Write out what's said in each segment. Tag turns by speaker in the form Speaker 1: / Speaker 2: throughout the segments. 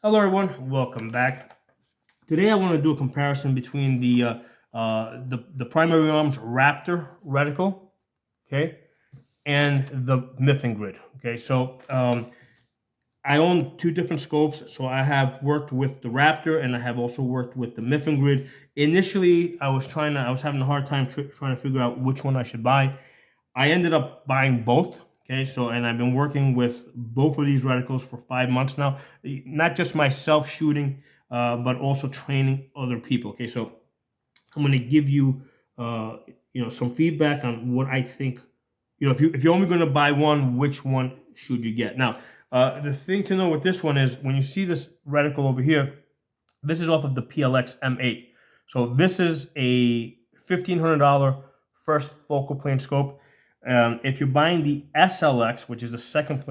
Speaker 1: Hello everyone, welcome back. Today I want to do a comparison between the primary arms Raptor reticle, okay, and the Mifflin grid. Okay, so I own two different scopes. So I have worked with the Raptor and I have also worked with the Mifflin grid. Initially, I was having a hard time trying to figure out which one I should buy. I ended up buying both. Okay, so and I've been working with both of these reticles for 5 months now. Not just myself shooting, but also training other people. Okay, so I'm going to give you, some feedback on what I think. If you're only going to buy one, which one should you get? Now, the thing to know with this one is when you see this reticle over here, this is off of the PLX M8. So this is a $1,500 first focal plane scope. If you're buying the SLX, which is the second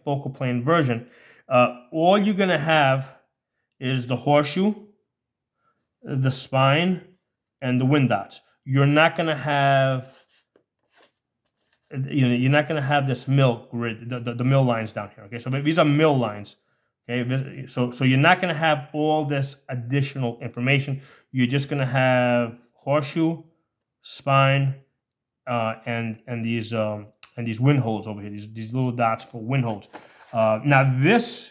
Speaker 1: focal plane version, all you're gonna have is the horseshoe, the spine, and the wind dots. You're not gonna have, you're not gonna have this mill grid, the mill lines down here. Okay, so these are mill lines. Okay, so you're not going to have all this additional information. You're just going to have horseshoe, spine, and these wind holes over here. These little dots for wind holes. Now the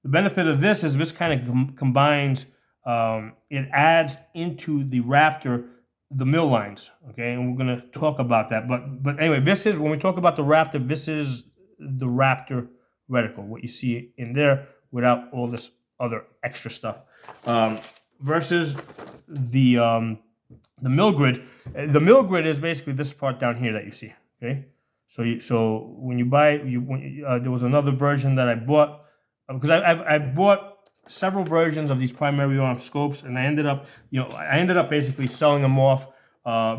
Speaker 1: benefit of this is this kind of combines. It adds into the Raptor the mill lines. Okay, and we're going to talk about that. But anyway, this is when we talk about the Raptor. This is the Raptor reticle. What you see in there without all this other extra stuff. Versus the mill grid. The mill grid is basically this part down here that you see. Okay, so when you buy there was another version that I bought because I've bought several versions of these primary arm scopes, and I ended up basically selling them off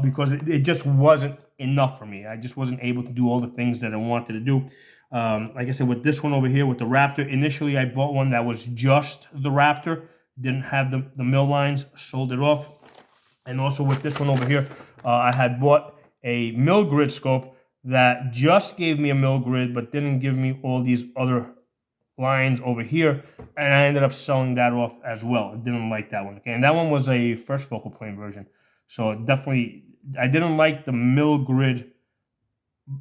Speaker 1: because it just wasn't enough for me. I just wasn't able to do all the things that I wanted to do. Like I said, with this one over here, with the Raptor, initially I bought one that was just the Raptor, didn't have the mill lines, sold it off. And also with this one over here, I had bought a mill grid scope that just gave me a mill grid, but didn't give me all these other lines over here, and I ended up selling that off as well. I didn't like that one. Okay, and that one was a first focal plane version, so definitely I didn't like the mill grid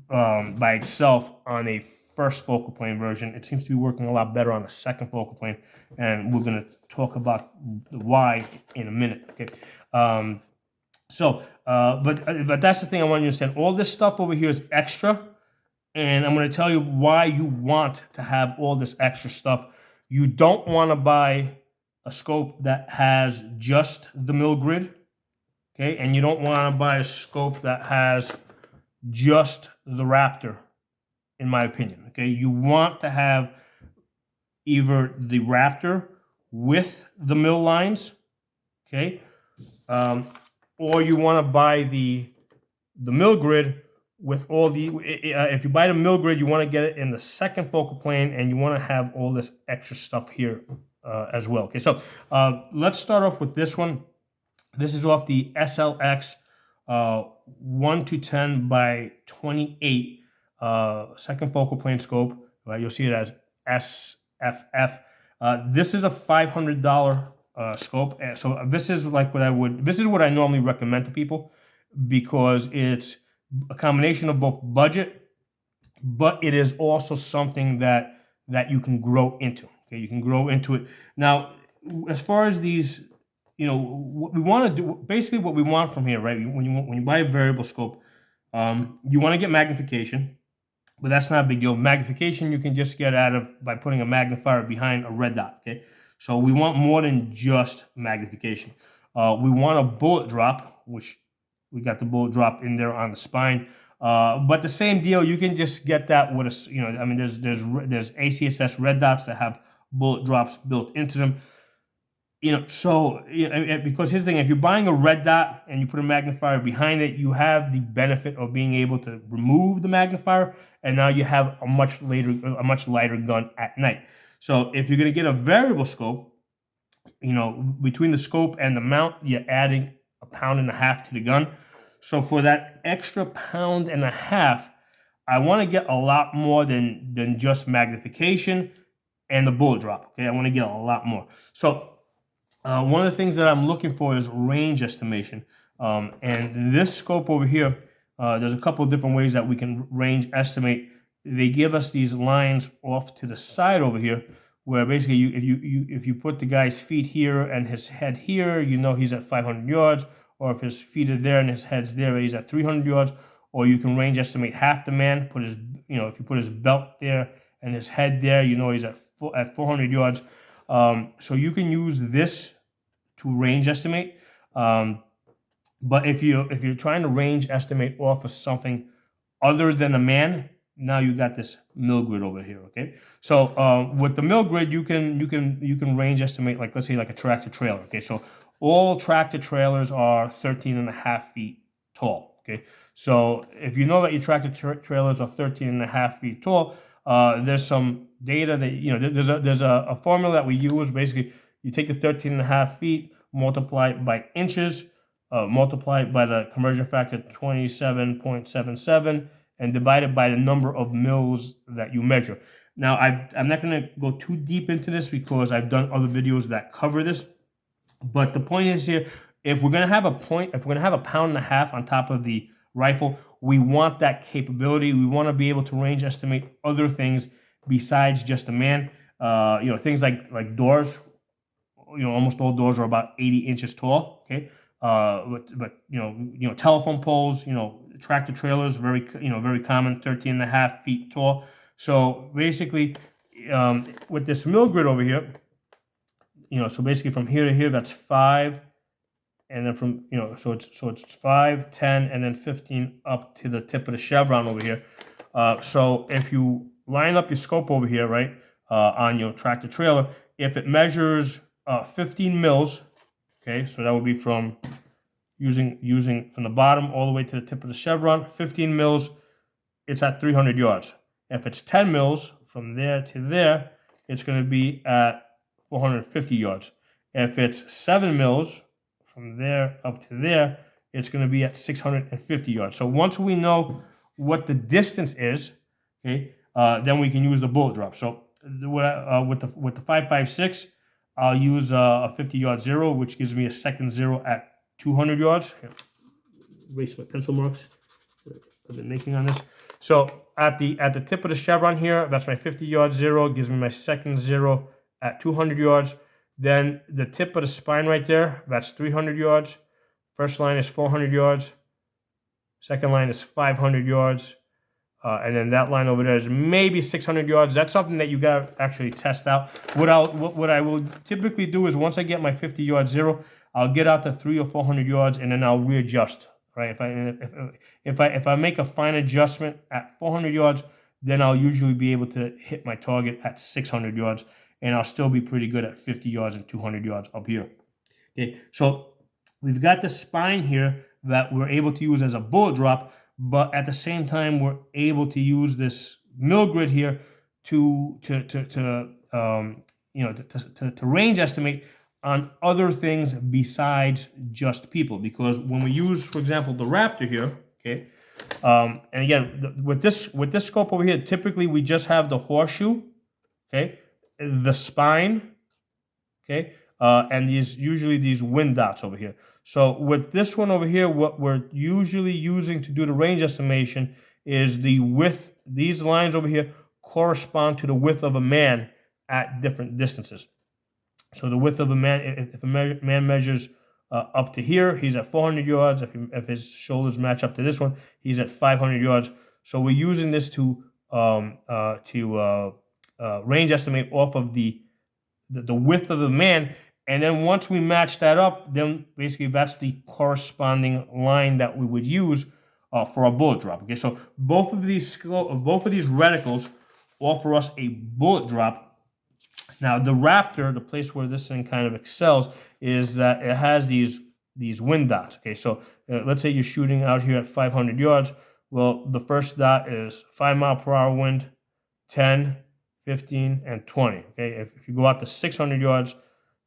Speaker 1: by itself on a first focal plane version. It seems to be working a lot better on the second focal plane, and we're going to talk about the why in a minute. Okay, but that's the thing I want you to understand. All this stuff over here is extra. And I'm going to tell you why you want to have all this extra stuff. You don't want to buy a scope that has just the mill grid, okay? And you don't want to buy a scope that has just the Raptor, in my opinion, okay? You want to have either the Raptor with the mill lines, okay? Or you want to buy the mill grid with all the, if you buy the mill grid, you want to get it in the second focal plane, and you want to have all this extra stuff here as well. Okay, so let's start off with this one. This is off the SLX 1-10 by 28 second focal plane scope. You'll see it as SFF. This is a $500 scope. So this is what I normally recommend to people, because it's a combination of both budget, but it is also something that you can grow into. Okay, you can grow into it. Now, as far as these, what we want to do, basically what we want from here, right? When you buy a variable scope, you want to get magnification, but that's not a big deal. Magnification you can just get by putting a magnifier behind a red dot. Okay, so we want more than just magnification. We want a bullet drop, which we got the bullet drop in there on the spine. But the same deal, you can just get that with there's ACSS red dots that have bullet drops built into them. Because here's the thing, if you're buying a red dot and you put a magnifier behind it, you have the benefit of being able to remove the magnifier, and now you have a much lighter gun at night. So if you're going to get a variable scope, between the scope and the mount, you're adding 1.5 pounds to the gun. So for that extra 1.5 pounds, I want to get a lot more than just magnification and the bullet drop. Okay, I want to get a lot more. So one of the things that I'm looking for is range estimation. And this scope over here, there's a couple of different ways that we can range estimate. They give us these lines off to the side over here, where basically if you put the guy's feet here and his head here, you know he's at 500 yards. Or if his feet are there and his head's there, he's at 300 yards. Or you can range estimate half the man. Put his, if you put his belt there and his head there, you know he's at 400 yards. So you can use this to range estimate. But if you're trying to range estimate off of something other than a man, now you got this mill grid over here. Okay, so with the mill grid, you can range estimate, like, let's say like a tractor trailer. Okay, so all tractor trailers are 13.5 feet tall. Okay, so if you know that your tractor trailers are 13.5 feet tall, there's some data that there's a formula that we use. Basically, you take the 13.5 feet, multiply it by inches, multiply it by the conversion factor 27.77, and divide it by the number of mills that you measure. Now, I'm not going to go too deep into this because I've done other videos that cover this. But the point is here, if we're going to have a 1.5 pounds on top of the rifle, we want that capability. We want to be able to range estimate other things besides just a man. Things like doors. Almost all doors are about 80 inches tall. Okay, but telephone poles, tractor trailers, very common, 13.5 feet tall. So basically, with this mill grid over here, so basically from here to here, that's 5, and then from so it's 5, 10, and then 15 up to the tip of the chevron over here. So if you line up your scope over here, right, on your tractor trailer, if it measures 15 mils, okay, so that would be from using from the bottom all the way to the tip of the chevron, 15 mils, it's at 300 yards. If it's 10 mils from there to there, it's going to be at 450 yards. If it's 7 mils from there up to there, it's going to be at 650 yards. So once we know what the distance is, okay, then we can use the bullet drop. So with the 5.56, I'll use a 50-yard zero, which gives me a second zero at 200 yards. Here, erase my pencil marks I've been making on this. So at the tip of the chevron here, that's my 50-yard zero. It gives me my second zero at 200 yards. Then the tip of the spine right there, that's 300 yards. First line is 400 yards. Second line is 500 yards. And then that line over there is maybe 600 yards. That's something that you got to actually test out. What I will typically do is once I get my 50-yard zero, I'll get out to 300 or 400 yards, and then I'll readjust. Right? If I make a fine adjustment at 400 yards, then I'll usually be able to hit my target at 600 yards, and I'll still be pretty good at 50 yards and 200 yards up here. Okay, so we've got the spine here that we're able to use as a bullet drop, but at the same time, we're able to use this mill grid here to range estimate on other things besides just people. Because when we use, for example, the Raptor here, okay, and again with this scope over here, typically we just have the horseshoe, okay, the spine, okay, and usually these wind dots over here. So with this one over here, what we're usually using to do the range estimation is the width. These lines over here correspond to the width of a man at different distances. So the width of a man, if a man measures up to here, he's at 400 yards. If his shoulders match up to this one, he's at 500 yards. So we're using this to range estimate off of the width of the man. And then once we match that up, then basically that's the corresponding line that we would use for a bullet drop. Okay, so both of these reticles offer us a bullet drop. Now the Raptor, the place where this thing kind of excels, is that it has these wind dots. Okay, so let's say you're shooting out here at 500 yards. Well, the first dot is 5 mile per hour wind, 10, 15, and 20. Okay, if you go out to 600 yards,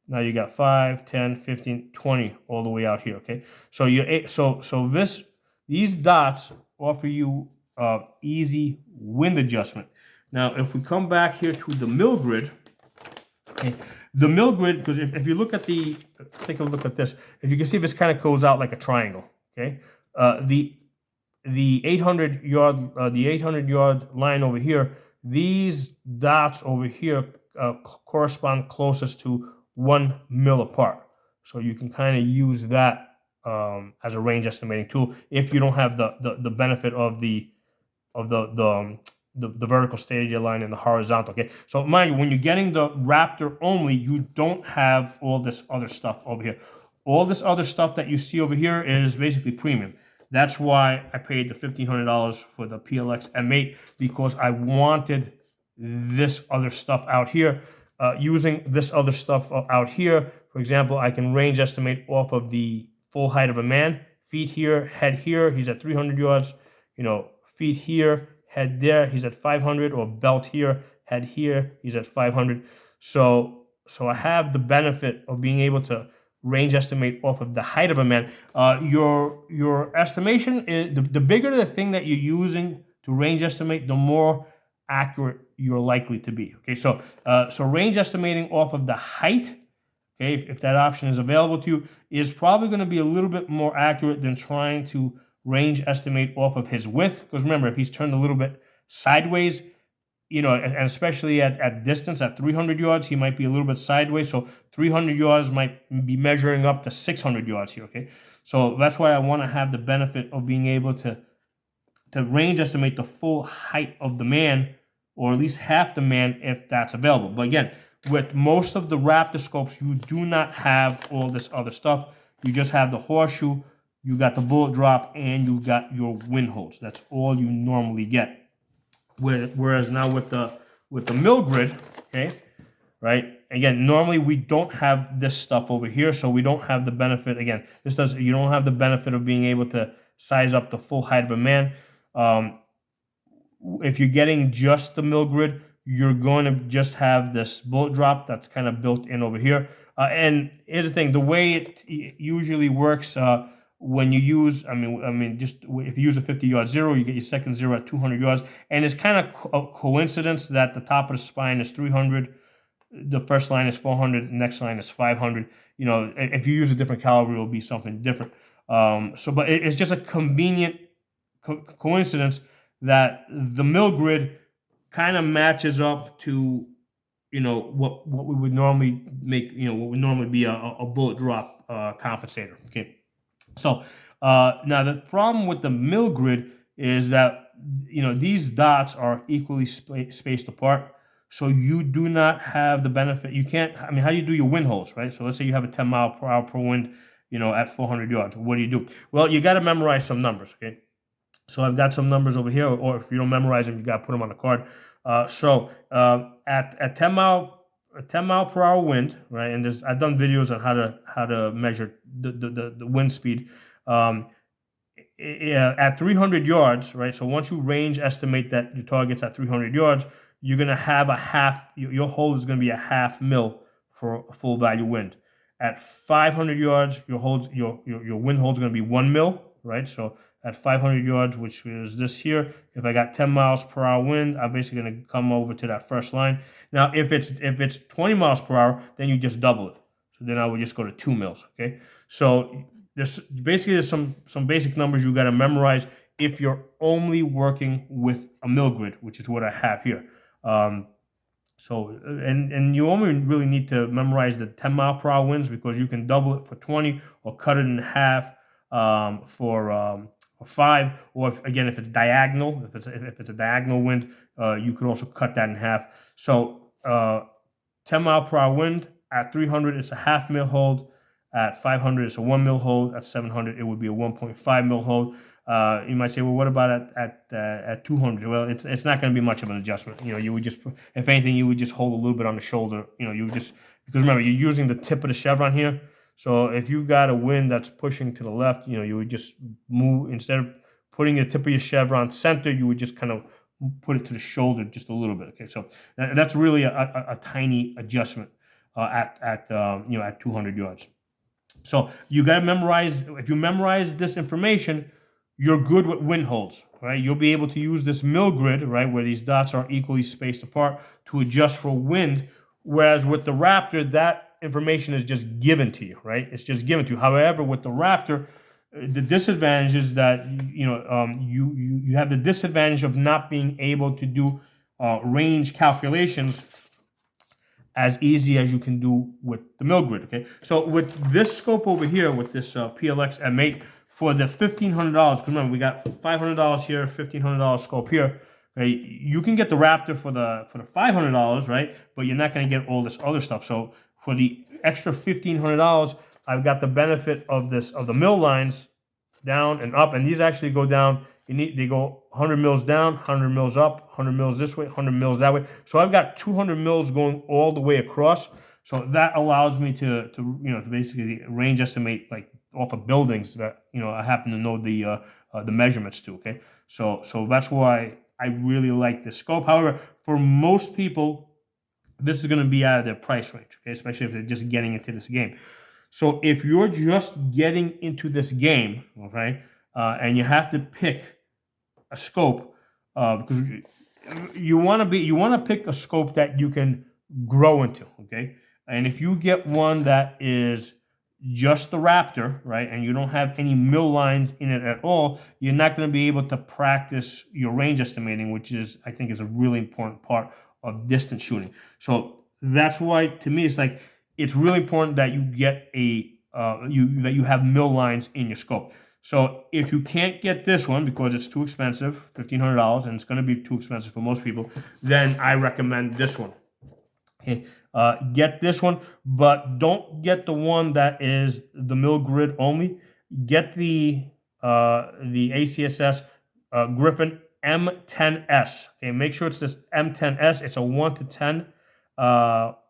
Speaker 1: now you got 5, 10, 15, 20 all the way out here. Okay, so these dots offer you easy wind adjustment. Now, if we come back here to the mill grid, Okay. The mill grid, because if you look at the, take a look at this. If you can see, this kind of goes out like a triangle. Okay. The 800 yard line over here, these dots over here correspond closest to 1 mil apart. So you can kind of use that as a range estimating tool if you don't have the benefit of the vertical stadia line and the horizontal. Okay, so mind you, when you're getting the Raptor only, you don't have all this other stuff over here. All this other stuff that you see over here is basically premium. That's why I paid the $1,500 for the PLX M8, because I wanted this other stuff out here. Using this other stuff out here, for example, I can range estimate off of the full height of a man. Feet here, head here, he's at 300 yards. You know, feet here, head there, he's at 500, or belt here, head here, he's at 500. So I have the benefit of being able to range estimate off of the height of a man. Your estimation is the bigger the thing that you're using to range estimate, the more accurate you're likely to be. Okay, so range estimating off of the height, okay, if that option is available to you, is probably going to be a little bit more accurate than trying to range estimate off of his width. Because remember, if he's turned a little bit sideways, you know, and especially at distance, at 300 yards, he might be a little bit sideways. So 300 yards might be measuring up to 600 yards here, okay? So that's why I want to have the benefit of being able to range estimate the full height of the man, or at least half the man if that's available. But again, with most of the Raptor scopes, you do not have all this other stuff. You just have the horseshoe, you got the bullet drop, and you got your wind holes. That's all you normally get. Whereas now with the mill grid, okay, right? Again, normally we don't have this stuff over here, so we don't have the benefit. Again, you don't have the benefit of being able to size up the full height of a man. If you're getting just the mill grid, you're going to just have this bullet drop that's kind of built in over here. And here's the thing: the way it usually works. When you use, I mean, just if you use a 50-yard zero, you get your second zero at 200 yards, and it's kind of a coincidence that the top of the spine is 300, the first line is 400, the next line is 500. You know, if you use a different caliber, it will be something different. But it's just a convenient coincidence that the mill grid kind of matches up to, you know, what we would normally make, you know, what would normally be a bullet drop compensator. Okay. So now the problem with the mill grid is that, you know, these dots are equally spaced apart. So you do not have the benefit. You can't, I mean, how do you do your wind holes, right? So let's say you have a 10 mile per hour per wind, you know, at 400 yards. What do? Well, you got to memorize some numbers, okay? So I've got some numbers over here, or if you don't memorize them, you got to put them on the card. At 10 mile per hour wind, right? And I've done videos on how to measure the wind speed. At 300 yards, right? So once you range estimate that your target's at 300 yards, you're gonna have a half. Your hole is gonna be a half mil for a full value wind. At 500 yards, your wind hole is gonna be 1 mil, right? So at 500 yards, which is this here, if I got 10 miles per hour wind, I'm basically going to come over to that first line. Now, if it's 20 miles per hour, then you just double it. So then I would just go to 2 mils, okay? So there's some basic numbers you got to memorize if you're only working with a mill grid, which is what I have here. And you only really need to memorize the 10 mile per hour winds, because you can double it for 20 or cut it in half for 5, or if it's diagonal, if it's a diagonal wind, you could also cut that in half. So 10 mile per hour wind at 300, it's a half mil hold. At 500, it's a 1 mil hold. At 700, it would be a 1.5 mil hold. You might say, well, what about at 200? Well, it's not going to be much of an adjustment. You know, you would just, if anything, you would just hold a little bit on the shoulder. You know, you would just, because remember, you're using the tip of the chevron here. So if you've got a wind that's pushing to the left, you know, you would just move, instead of putting the tip of your chevron center, you would just kind of put it to the shoulder just a little bit. Okay, so that's really a tiny adjustment at 200 yards. So you got to memorize. If you memorize this information, you're good with wind holds, right? You'll be able to use this mill grid, right, where these dots are equally spaced apart, to adjust for wind Whereas with the Raptor, that information is just given to you, right? It's just given to you. However, with the Raptor, the disadvantage is that you have the disadvantage of not being able to do range calculations as easy as you can do with the mill grid. Okay, so with this scope over here, with this PLX M8 for the $1,500, remember we got $500 here, $1,500 scope here. Okay, you can get the Raptor for the $500, right? But you're not going to get all this other stuff. So for the extra $1,500, I've got the benefit of the mill lines down and up, and these actually go down. They go 100 mils down, 100 mils up, 100 mils this way, 100 mils that way. So I've got 200 mils going all the way across. So that allows me to basically range estimate like off of buildings that I happen to know the measurements to. Okay, so that's why I really like this scope. However, for most people, this is going to be out of their price range. Okay, especially if they're just getting into this game. So if you're just getting into this game, okay, and you have to pick a scope, because you want to pick a scope that you can grow into, okay. And if you get one that is just the Raptor, right, and you don't have any mill lines in it at all, you're not going to be able to practice your range estimating, which I think is a really important part of distance shooting. So that's why, to me, it's really important that you get that you have mill lines in your scope. So if you can't get this one because it's too expensive, $1,500, and it's going to be too expensive for most people, then I recommend this one. Okay, get this one, but don't get the one that is the mill grid only. Get the ACSS Griffin M10S. Okay, make sure it's this M10S. It's a 1:10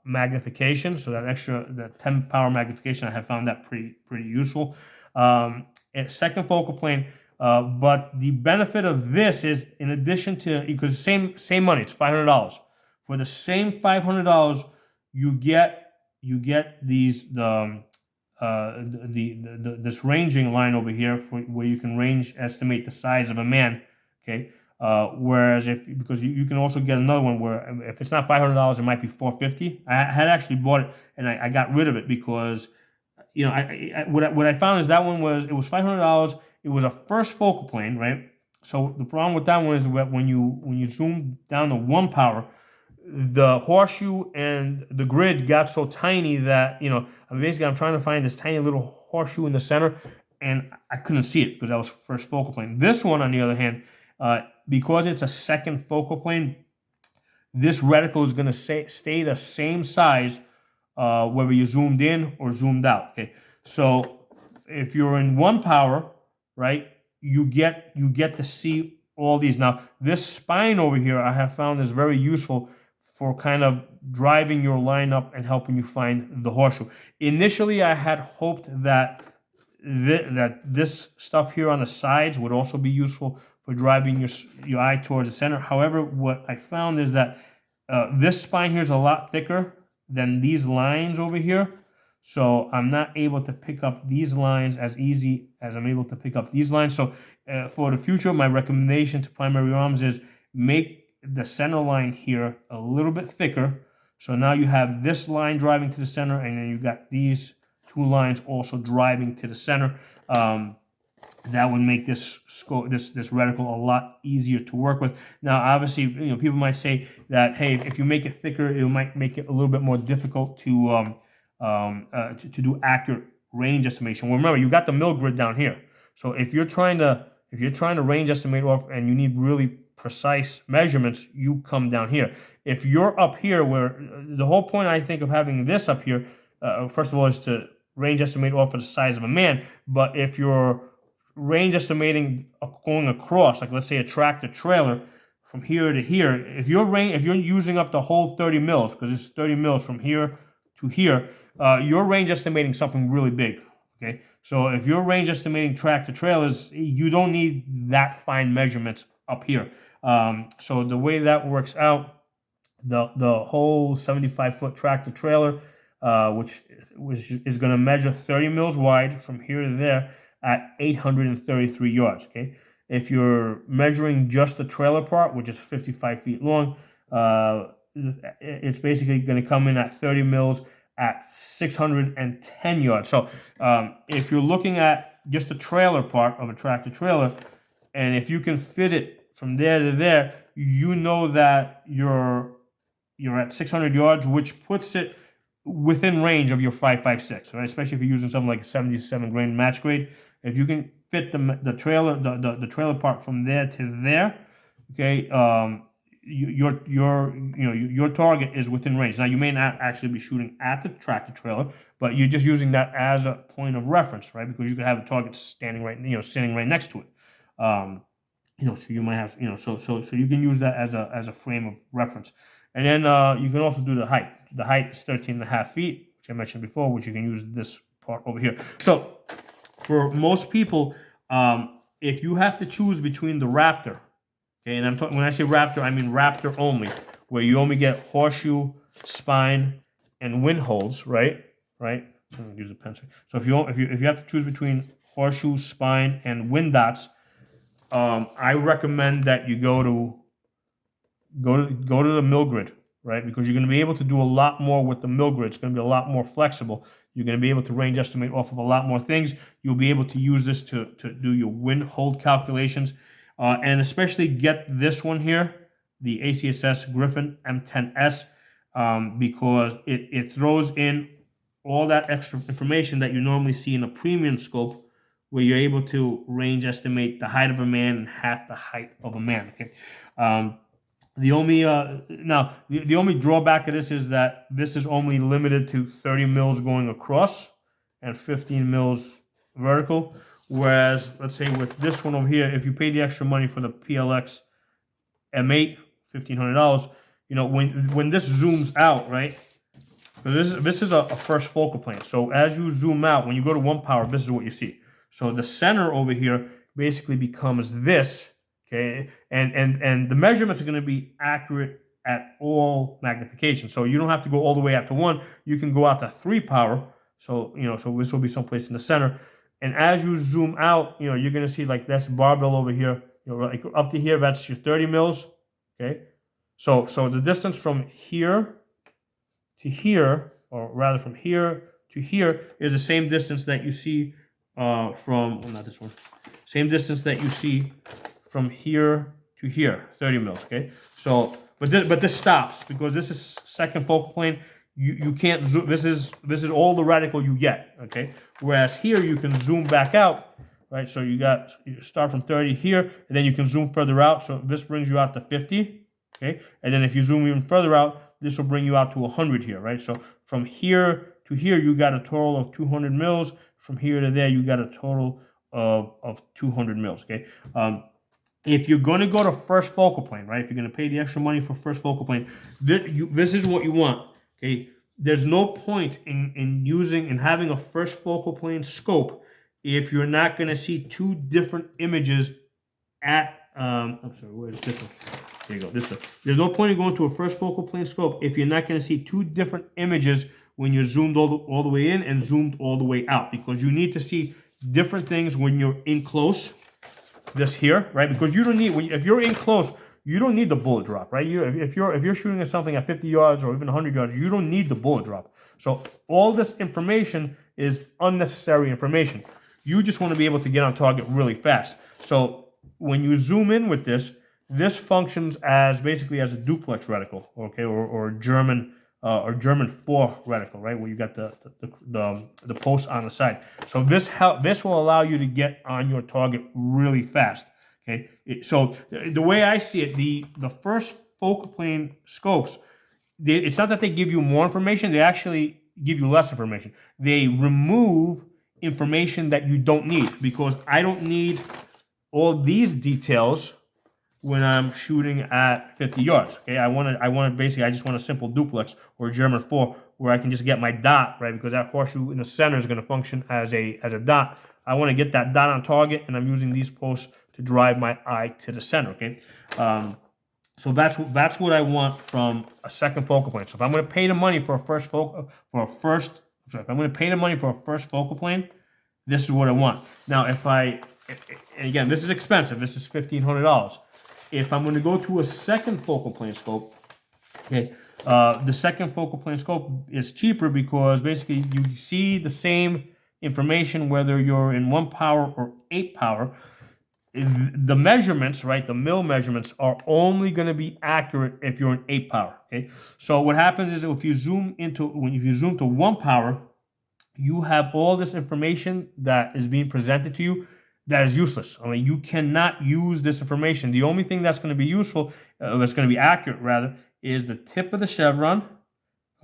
Speaker 1: magnification, so that 10 power magnification, I have found that pretty useful. Second focal plane, but the benefit of this is, in addition to, because same money, it's $500. For the same $500, you get these this ranging line over here where you can range estimate the size of a man. Okay. Whereas because you can also get another one where if it's not $500, it might be $450. I had actually bought it and I got rid of it because what I found is that one was $500. It was a first focal plane, right? So the problem with that one is that when you zoom down to 1 power, the horseshoe and the grid got so tiny that I'm trying to find this tiny little horseshoe in the center, and I couldn't see it because that was first focal plane. This one, on the other hand, because it's a second focal plane, this reticle is going to stay the same size whether you zoomed in or zoomed out. Okay, so if you're in 1 power, right, you get to see all these. Now, this spine over here I have found is very useful for kind of driving your line up and helping you find the horseshoe. Initially, I had hoped that this stuff here on the sides would also be useful for driving your eye towards the center. However, what I found is that this spine here is a lot thicker than these lines over here. So I'm not able to pick up these lines as easy as I'm able to pick up these lines. So for the future, my recommendation to primary arms is make the center line here a little bit thicker. So now you have this line driving to the center, and then you got these 2 lines also driving to the center. That would make this reticle a lot easier to work with. Now, obviously, people might say that, hey, if you make it thicker, it might make it a little bit more difficult to do accurate range estimation. Well, remember, you got the mill grid down here. So if you're trying to range estimate off and you need really precise measurements, you come down here. If you're up here, where the whole point, I think, of having this up here, first of all, is to range estimate off of the size of a man. But if you're range estimating going across, like let's say a tractor trailer from here to here, if you're using up the whole 30 mils, because it's 30 mils from here to here, you're range estimating something really big. Okay, so if you're range estimating tractor trailers, you don't need that fine measurements up here. So the way that works out, the whole 75-foot tractor trailer, which is going to measure 30 mils wide from here to there at 833 yards. Okay, if you're measuring just the trailer part, which is 55 feet long, it's basically going to come in at 30 mils at 610 yards. So if you're looking at just the trailer part of a tractor trailer, and if you can fit it from there to there, you know that you're at 600 yards, which puts it within range of your 5.56, right? Especially if you're using something like a 77 grain match grade. If you can fit the trailer part from there to there, okay, your target is within range. Now you may not actually be shooting at the tractor trailer, but you're just using that as a point of reference, right? Because you could have a target standing right, sitting right next to it. So you might have, so you can use that as a frame of reference. And then you can also do the height. The height is 13.5 feet, which I mentioned before, which you can use this part over here. So for most people, if you have to choose between the Raptor, okay, and I'm talking, when I say Raptor, I mean Raptor only, where you only get horseshoe, spine, and wind holes, right? I'm gonna use the pencil. So if you have to choose between horseshoe, spine, and wind dots, I recommend that you go to the mill grid, right? Because you're going to be able to do a lot more with the mill grid. It's going to be a lot more flexible. You're going to be able to range estimate off of a lot more things. You'll be able to use this to do your wind hold calculations, and especially get this one here, the ACSS Griffin M10S, because it throws in all that extra information that you normally see in a premium scope, where you're able to range estimate the height of a man and half the height of a man. Okay. The only the only drawback of this is that this is only limited to 30 mils going across and 15 mils vertical. Whereas, let's say with this one over here, if you pay the extra money for the PLX M8, $1,500, when this zooms out, right? Because this is a first focal plane. So as you zoom out, when you go to 1 power, this is what you see. So the center over here basically becomes this, okay? And the measurements are going to be accurate at all magnification. So you don't have to go all the way out to 1. You can go out to 3 power. So, so this will be someplace in the center. And as you zoom out, you're going to see like this barbell over here, like up to here, that's your 30 mils, okay? So the distance from here to here, or rather from here to here, is the same distance that you see not this one. Same distance that you see from here to here, 30 mils, okay? So, but this stops because this is second focal plane. You can't zoom. This is all the reticle you get, okay? Whereas here you can zoom back out, right? So you start from 30 here, and then you can zoom further out. So this brings you out to 50, okay? And then if you zoom even further out, this will bring you out to 100 here, right? So from here to here, you got a total of 200 mils. From here to there, you got a total of 200 mils, okay? If you're going to go to first focal plane, right? If you're going to pay the extra money for first focal plane, this is what you want, okay? There's no point in having a first focal plane scope if you're not going to see 2 different images at, I'm sorry, where is this one? There you go, this one. There's no point in going to a first focal plane scope if you're not going to see 2 different images when you're zoomed all the way in and zoomed all the way out, because you need to see different things when you're in close. This here, right? Because you don't need, if you're in close, you don't need the bullet drop, right? If you're shooting at something at 50 yards or even 100 yards, you don't need the bullet drop. So all this information is unnecessary information. You just want to be able to get on target really fast. So when you zoom in with this functions as basically as a duplex reticle, okay, or German 4 reticle, right, where you got the post on the side. So this will allow you to get on your target really fast. Okay, so the way I see it, the first focal plane scopes, it's not that they give you more information; they actually give you less information. They remove information that you don't need, because I don't need all these details when I'm shooting at 50 yards. Okay, I just want a simple duplex or a German 4 where I can just get my dot, right? Because that horseshoe in the center is going to function as a dot. I want to get that dot on target, and I'm using these posts to drive my eye to the center. Okay, so that's what I want from a second focal plane. So if I'm going to pay the money for a first focal plane, this is what I want. Now, and again, this is expensive. This is $1,500. If I'm going to go to a second focal plane scope, okay, The second focal plane scope is cheaper because basically you see the same information whether you're in 1 power or 8 power. The measurements, right, the mil measurements are only going to be accurate if you're in 8 power. Okay, so what happens is if you zoom to 1 power, you have all this information that is being presented to you that is useless. I mean, you cannot use this information. The only thing that's going to be useful, that's going to be accurate rather, is the tip of the chevron.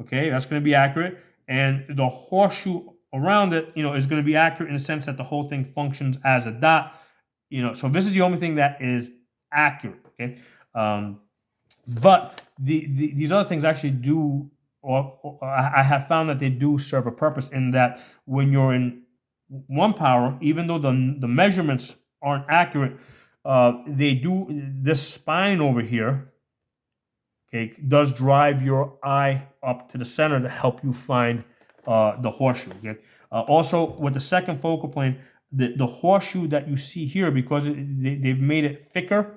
Speaker 1: Okay, that's going to be accurate, and the horseshoe around it, is going to be accurate in the sense that the whole thing functions as a dot. So this is the only thing that is accurate. Okay, but these other things actually do, or I have found that they do serve a purpose in that when you're in 1 power, even though the measurements aren't accurate, they do, this spine over here, okay, does drive your eye up to the center to help you find the horseshoe. Okay. Also, with the second focal plane, the horseshoe that you see here, because they've made it thicker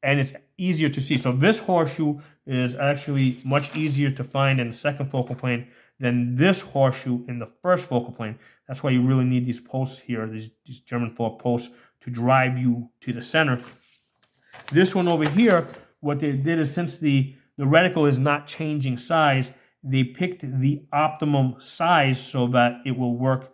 Speaker 1: and it's easier to see. So this horseshoe is actually much easier to find in the second focal plane than this horseshoe in the first focal plane. That's why you really need these posts here, these German 4 posts, to drive you to the center. This one over here, what they did is, since the reticle is not changing size, they picked the optimum size so that it will work,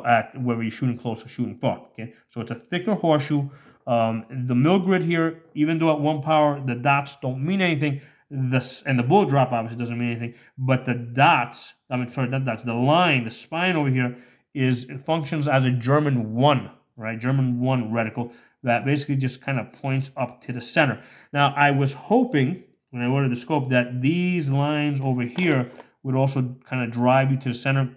Speaker 1: at whether you're shooting close or shooting far. Okay, so it's a thicker horseshoe. The mil grid here, even though at 1 power the dots don't mean anything, and the bullet drop obviously doesn't mean anything, but the dots, not dots, the line, the spine over here it functions as a German 1, right? German 1 reticle that basically just kind of points up to the center. Now, I was hoping when I ordered the scope that these lines over here would also kind of drive you to the center.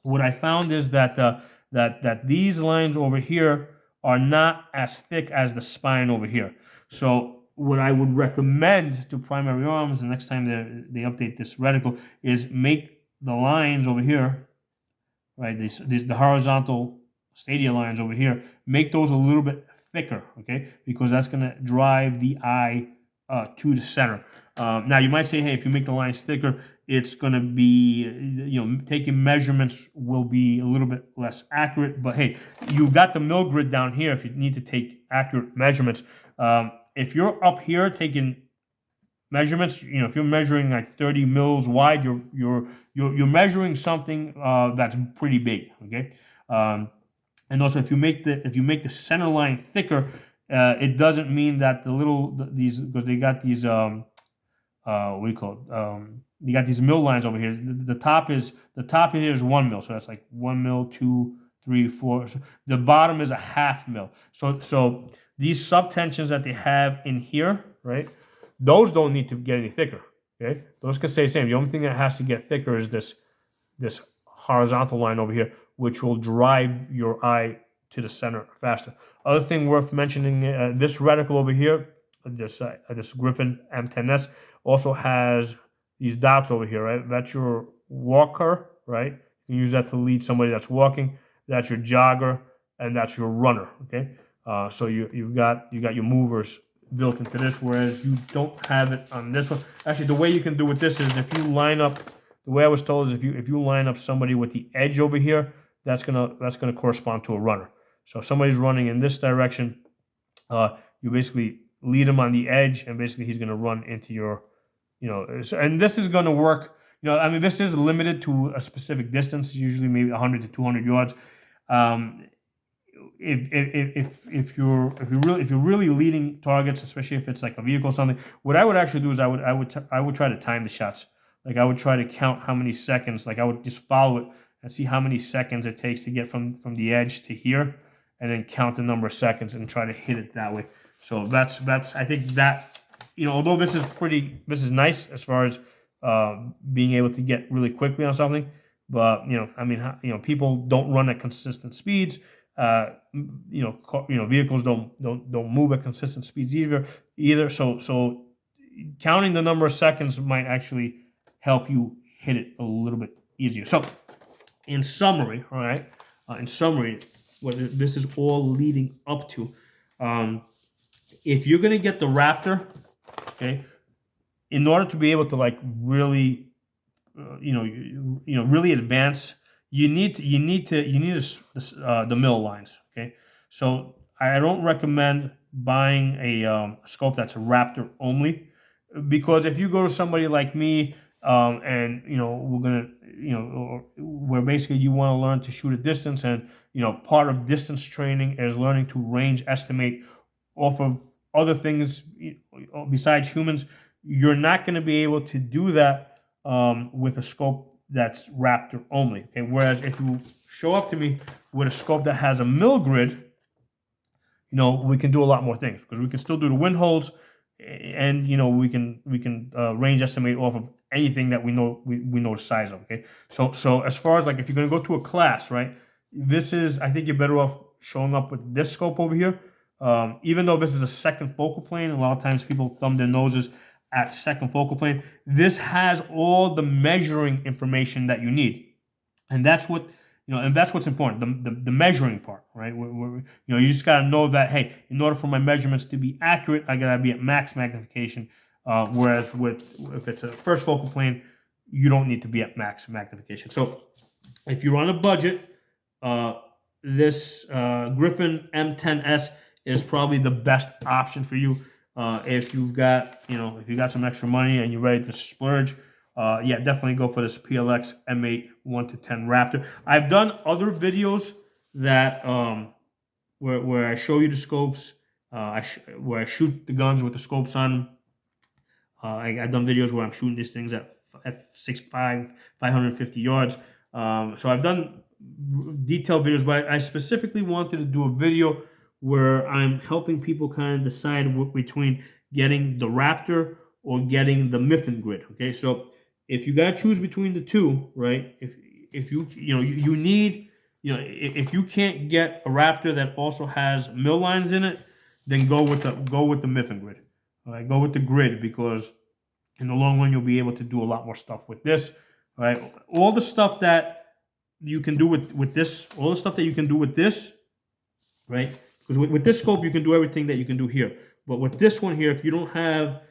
Speaker 1: What I found is that that these lines over here are not as thick as the spine over here. So what I would recommend to primary arms the next time they update this reticle is make the lines over here, right? The horizontal stadia lines over here, make those a little bit thicker, okay? Because that's going to drive the eye to the center. Now, you might say, hey, if you make the lines thicker, it's going to be, taking measurements will be a little bit less accurate. But hey, you've got the mil grid down here if you need to take accurate measurements. If you're up here taking measurements, if you're measuring like 30 mils wide, you're measuring something that's pretty big. Okay. And also, if you make the center line thicker, it doesn't mean that these, because they got these what do you call it? You got these mil lines over here. The top here is 1 mil, so that's like 1 mil, 2, 3, 4. So the bottom is a half mil. So these subtensions that they have in here, right? Those don't need to get any thicker. Okay, those can stay the same. The only thing that has to get thicker is this horizontal line over here, which will drive your eye to the center faster. Other thing worth mentioning, this reticle over here, this Griffin M10S, also has these dots over here, right? That's your walker, right? You can use that to lead somebody that's walking. That's your jogger, and that's your runner. Okay, so you've got your movers built into this, whereas you don't have it on this one. Actually, the way you can do with this is if you line up. The way I was told is if you line up somebody with the edge over here, that's gonna correspond to a runner. So if somebody's running in this direction, you basically lead him on the edge, and basically he's gonna run into your, and this is gonna work. This is limited to a specific distance, usually maybe 100 to 200 yards. If you're really leading targets, especially if it's like a vehicle or something, what I would actually do is I would try to time the shots. Like I would try to count how many seconds. Like I would just follow it and see how many seconds it takes to get from the edge to here, and then count the number of seconds and try to hit it that way. So that's I think that, although this is nice as far as being able to get really quickly on something, but people don't run at consistent speeds. Vehicles don't move at consistent speeds either. So counting the number of seconds might actually help you hit it a little bit easier. So, in summary, all right, what this is all leading up to, if you're going to get the Raptor, okay, in order to be able to like really, really advance, you need the mill lines. Okay, so I don't recommend buying a scope that's a Raptor only, because if you go to somebody like me, and we're gonna, where basically you want to learn to shoot a distance, and part of distance training is learning to range estimate off of other things besides humans. You're not going to be able to do that with a scope that's Raptor only. Okay, whereas if you show up to me with a scope that has a mill grid, we can do a lot more things, because we can still do the wind holds, and we can range estimate off of anything that we know the size of. Okay, so as far as like if you're going to go to a class, right, I think you're better off showing up with this scope over here. Even though this is a second focal plane, a lot of times people thumb their noses at second focal plane. This has all the measuring information that you need, and that's what's important, the measuring part, right? You just got to know that, hey, in order for my measurements to be accurate, I got to be at max magnification. Whereas if it's a first focal plane, you don't need to be at max magnification. So if you're on a budget, this Griffin M10S is probably the best option for you. If you've got some extra money and you're ready to splurge, yeah, definitely go for this PLX M8 1-10 Raptor. I've done other videos that where I show you the scopes, where I shoot the guns with the scopes on. I've done videos where I'm shooting these things at 6.5, 550 yards. So I've done detailed videos, but I specifically wanted to do a video where I'm helping people kind of decide between getting the Raptor or getting the Mifflin grid. Okay, so if you gotta choose between the two, right? If you need, if you can't get a Raptor that also has mill lines in it, then go with the Mifflin grid. All right, go with the grid, because in the long run you'll be able to do a lot more stuff with this. All right, all the stuff that you can do with this, all the stuff that you can do with this, right? Because with this scope you can do everything that you can do here, but with this one here, if you don't have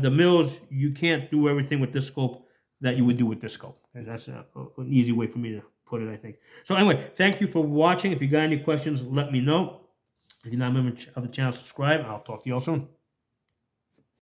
Speaker 1: the mills, you can't do everything with this scope that you would do with this scope. And that's an easy way for me to put it, I think. So anyway, thank you for watching. If you got any questions, let me know. If you're not a member of the channel, subscribe. I'll talk to you all soon.